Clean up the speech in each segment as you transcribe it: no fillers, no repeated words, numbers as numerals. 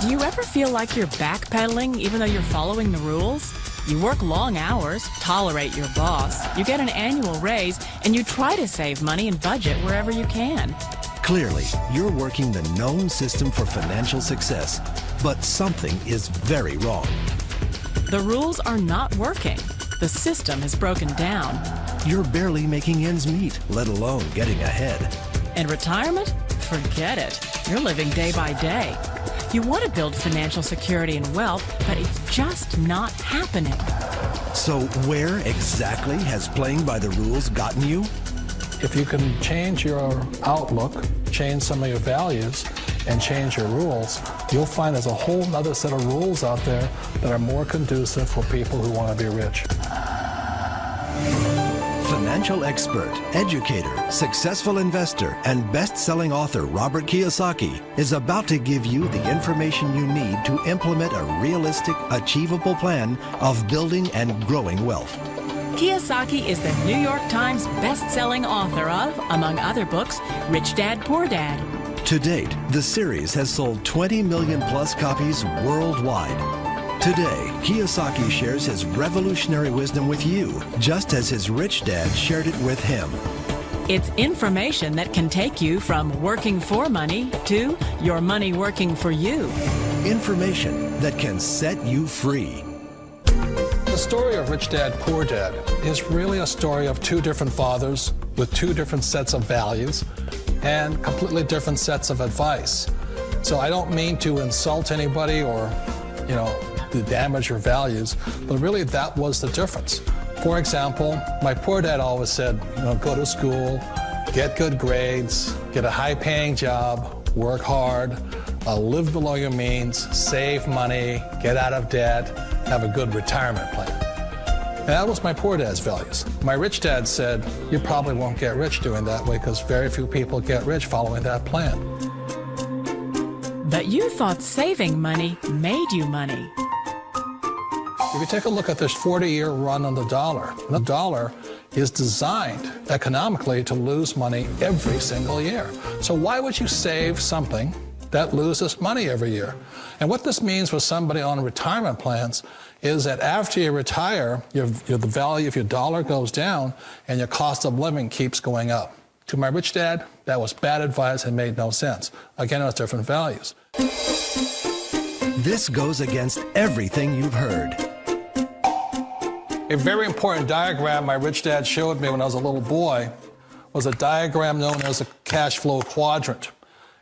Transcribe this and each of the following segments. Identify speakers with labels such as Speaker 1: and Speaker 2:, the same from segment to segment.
Speaker 1: Do you ever feel like you're backpedaling even though you're following the rules? You work long hours, tolerate your boss, you get an annual raise, and you try to save money and budget wherever you can.
Speaker 2: Clearly, you're working the known system for financial success, but something is very wrong.
Speaker 1: The rules are not working. The system is broken down.
Speaker 2: You're barely making ends meet, let alone getting ahead.
Speaker 1: And retirement? Forget it. You're living day by day. You want to build financial security and wealth, but it's just not happening.
Speaker 2: So where exactly has playing by the rules gotten you?
Speaker 3: If you can change your outlook, change some of your values, and change your rules, you'll find there's a whole other set of rules out there that are more conducive for people who want to be rich.
Speaker 2: Financial expert, educator, successful investor, and best-selling author Robert Kiyosaki is about to give you the information you need to implement a realistic, achievable plan of building and growing wealth.
Speaker 1: Kiyosaki is the New York Times best-selling author of, among other books, Rich Dad, Poor Dad.
Speaker 2: To date, the series has sold 20 million plus copies worldwide. Today, Kiyosaki shares his revolutionary wisdom with you, just as his rich dad shared it with him.
Speaker 1: It's information that can take you from working for money to your money working for you.
Speaker 2: Information that can set you free.
Speaker 3: The story of Rich Dad, Poor Dad is really a story of two different fathers with two different sets of values and completely different sets of advice. So I don't mean to insult anybody or, to damage your values, but really that was the difference. For example, my poor dad always said, go to school, get good grades, get a high-paying job, work hard, live below your means, save money, get out of debt, have a good retirement plan. And that was my poor dad's values. My rich dad said, you probably won't get rich doing that way because very few people get rich following that plan.
Speaker 1: But you thought saving money made you money.
Speaker 3: If you take a look at this 40-year run on the dollar is designed economically to lose money every single year. So why would you save something that loses money every year? And what this means for somebody on retirement plans is that after you retire, the value of your dollar goes down and your cost of living keeps going up. To my rich dad, that was bad advice and made no sense. Again, it was different values.
Speaker 2: This goes against everything you've heard.
Speaker 3: A very important diagram my rich dad showed me when I was a little boy was a diagram known as a cash flow quadrant.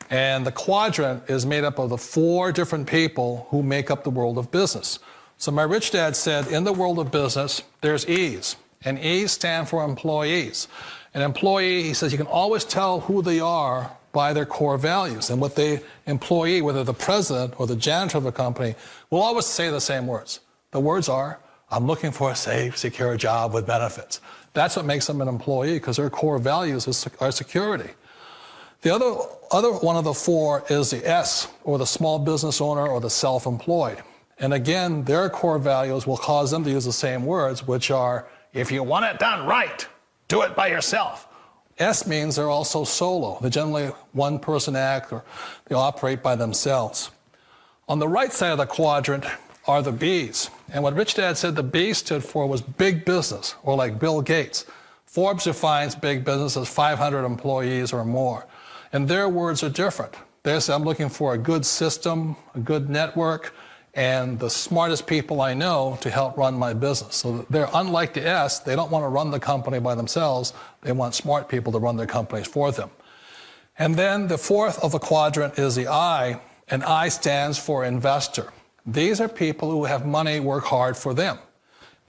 Speaker 3: And the quadrant is made up of the 4 different people who make up the world of business. So my rich dad said, in the world of business, there's E's, and E's stand for employees. An employee, he says, you can always tell who they are by their core values. And what the employee, whether the president or the janitor of a company, will always say the same words. The words are, I'm looking for a safe, secure job with benefits. That's what makes them an employee, because their core values are security. The other one of the 4 is the S, or the small business owner or the self-employed. And again, their core values will cause them to use the same words, which are, if you want it done right, do it by yourself. S means they're also solo. They're generally one-person act, or they operate by themselves. On the right side of the quadrant are the B's. And what Rich Dad said the B stood for was big business, or like Bill Gates. Forbes defines big business as 500 employees or more. And their words are different. They say, I'm looking for a good system, a good network, and the smartest people I know to help run my business. So they're unlike the S. They don't want to run the company by themselves. They want smart people to run their companies for them. And then the 4th of the quadrant is the I, and I stands for investor. These are people who have money work hard for them.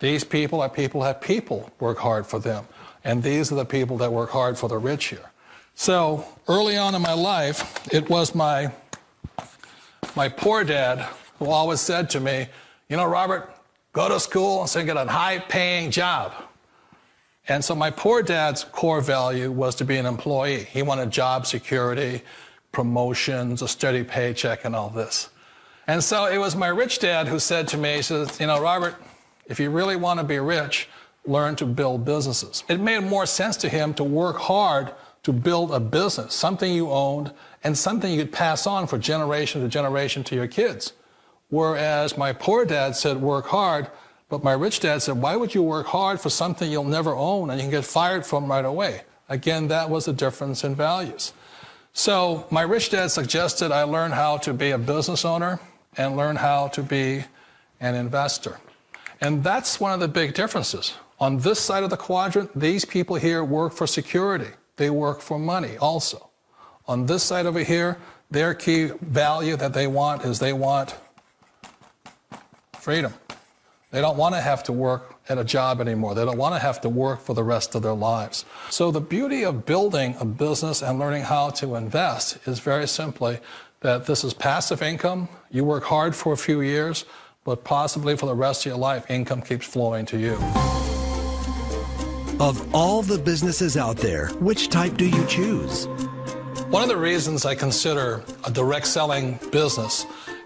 Speaker 3: These people are people who have people work hard for them. And these are the people that work hard for the rich here. So early on in my life, it was my poor dad who always said to me, Robert, go to school and get a high-paying job. And so my poor dad's core value was to be an employee. He wanted job security, promotions, a steady paycheck, and all this. And so it was my rich dad who said to me, he says, Robert, if you really want to be rich, learn to build businesses. It made more sense to him to work hard to build a business, something you owned, and something you could pass on for generation to generation to your kids. Whereas my poor dad said, work hard, but my rich dad said, why would you work hard for something you'll never own and you can get fired from right away? Again, that was the difference in values. So my rich dad suggested I learn how to be a business owner and learn how to be an investor. And that's one of the big differences. On this side of the quadrant, these people here work for security. They work for money also. On this side over here, their key value that they want is they want freedom. They don't want to have to work at a job anymore. They don't want to have to work for the rest of their lives. So the beauty of building a business and learning how to invest is very simply that this is passive income. You work hard for a few years, but possibly for the rest of your life, income keeps flowing to you.
Speaker 2: Of all the businesses out there, which type do you choose?
Speaker 3: One of the reasons I consider a direct selling business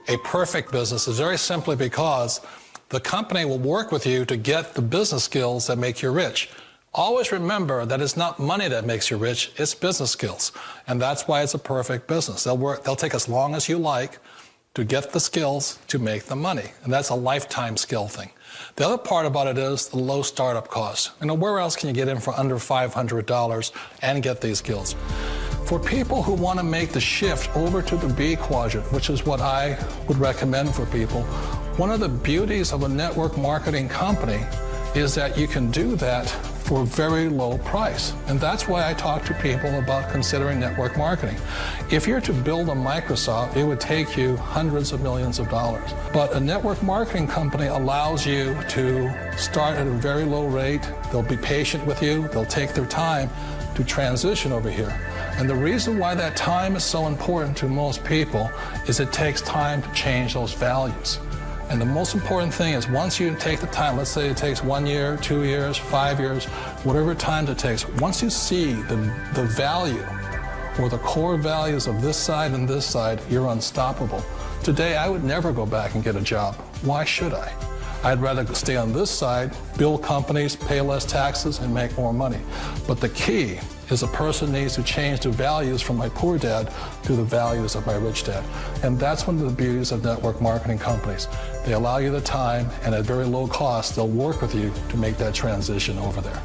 Speaker 3: a perfect business is very simply because the company will work with you to get the business skills that make you rich. Always remember that it's not money that makes you rich, it's business skills. And that's why it's a perfect business. They'll take as long as you like to get the skills to make the money. And that's a lifetime skill thing. The other part about it is the low startup cost. Where else can you get in for under $500 and get these skills? For people who want to make the shift over to the B quadrant, which is what I would recommend for people, one of the beauties of a network marketing company is that you can do that for a very low price. And that's why I talk to people about considering network marketing. If you're to build a Microsoft, it would take you hundreds of millions of dollars. But a network marketing company allows you to start at a very low rate. They'll be patient with you. They'll take their time to transition over here. And the reason why that time is so important to most people is it takes time to change those values. And the most important thing is once you take the time, let's say it takes 1 year, 2 years, 5 years, whatever time it takes, once you see the value or the core values of this side and this side, you're unstoppable. Today, I would never go back and get a job. Why should I? I'd rather stay on this side, build companies, pay less taxes, and make more money. But the key is a person needs to change the values from my poor dad to the values of my rich dad. And that's one of the beauties of network marketing companies. They allow you the time, and at very low cost, they'll work with you to make that transition over there.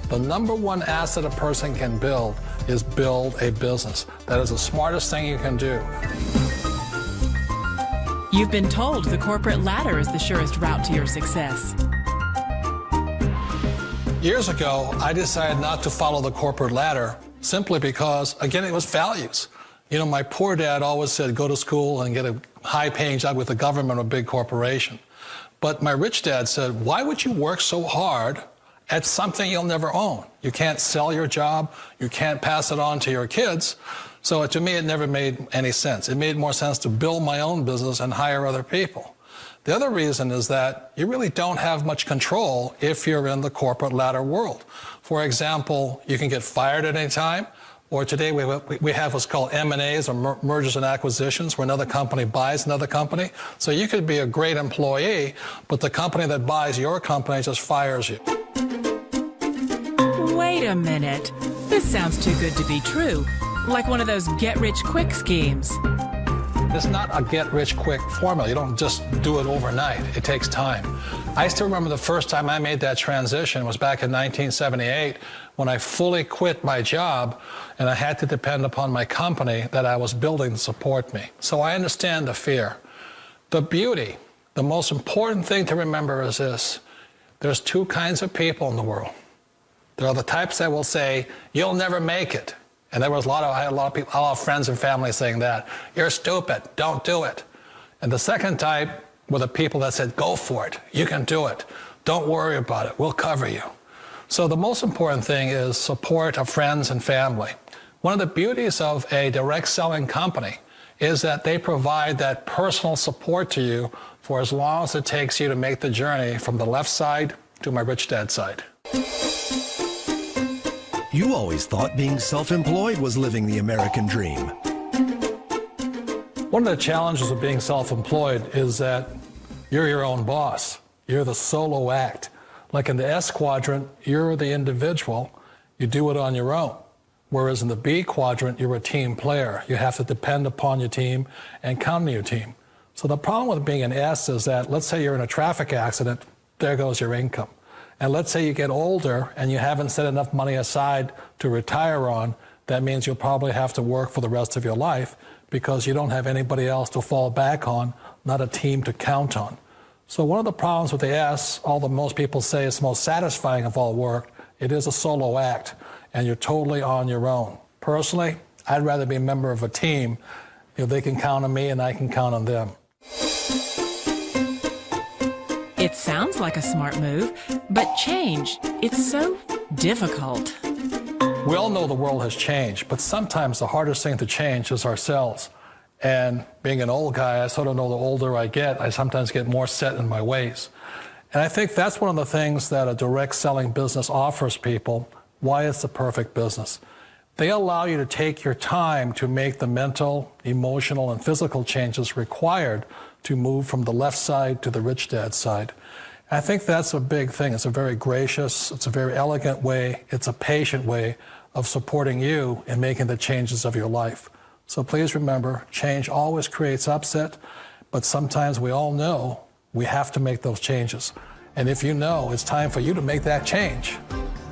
Speaker 3: The number one asset a person can build is build a business. That is the smartest thing you can do.
Speaker 1: You've been told the corporate ladder is the surest route to your success.
Speaker 3: Years ago, I decided not to follow the corporate ladder simply because, again, it was values. My poor dad always said, go to school and get a high-paying job with the government or a big corporation. But my rich dad said, why would you work so hard at something you'll never own? You can't sell your job. You can't pass it on to your kids. So to me, it never made any sense. It made more sense to build my own business and hire other people. The other reason is that you really don't have much control if you're in the corporate ladder world. For example, you can get fired at any time, or today we have what's called M&As, or mergers and acquisitions, where another company buys another company. So you could be a great employee, but the company that buys your company just fires you.
Speaker 1: Wait a minute. This sounds too good to be true. Like one of those get-rich-quick schemes.
Speaker 3: It's not a get-rich-quick formula. You don't just do it overnight. It takes time. I still remember the first time I made that transition was back in 1978 when I fully quit my job and I had to depend upon my company that I was building to support me. So I understand the fear. The beauty, the most important thing to remember is this. There's two kinds of people in the world. There are the types that will say, you'll never make it. And I had a lot of people, a lot of friends and family saying that. You're stupid, don't do it. And the second type were the people that said, go for it, you can do it. Don't worry about it, we'll cover you. So the most important thing is support of friends and family. One of the beauties of a direct selling company is that they provide that personal support to you for as long as it takes you to make the journey from the left side to my rich dad side.
Speaker 2: You always thought being self-employed was living the American dream.
Speaker 3: One of the challenges of being self-employed is that you're your own boss. You're the solo act. Like in the S quadrant, you're the individual. You do it on your own. Whereas in the B quadrant, you're a team player. You have to depend upon your team and count on your team. So the problem with being an S is that, let's say you're in a traffic accident, there goes your income. And let's say you get older and you haven't set enough money aside to retire on, that means you'll probably have to work for the rest of your life because you don't have anybody else to fall back on, not a team to count on. So one of the problems with the S, although most people say it's the most satisfying of all work, it is a solo act, and you're totally on your own. Personally, I'd rather be a member of a team. They can count on me and I can count on them.
Speaker 1: It sounds like a smart move, but change, it's so difficult.
Speaker 3: We all know the world has changed, but sometimes the hardest thing to change is ourselves. And being an old guy, I sort of know the older I get, I sometimes get more set in my ways. And I think that's one of the things that a direct selling business offers people, why it's the perfect business. They allow you to take your time to make the mental, emotional, and physical changes required to move from the left side to the rich dad side. I think that's a big thing. It's a very gracious, it's a very elegant way, it's a patient way of supporting you in making the changes of your life. So please remember, change always creates upset, but sometimes we all know we have to make those changes. And if you know it's time for you to make that change,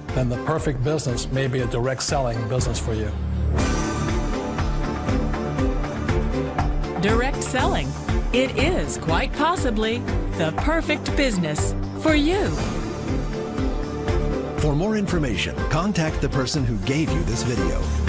Speaker 3: then the perfect business may be a direct selling business for you.
Speaker 1: Direct selling. It is quite possibly the perfect business for you.
Speaker 2: For more information, contact the person who gave you this video.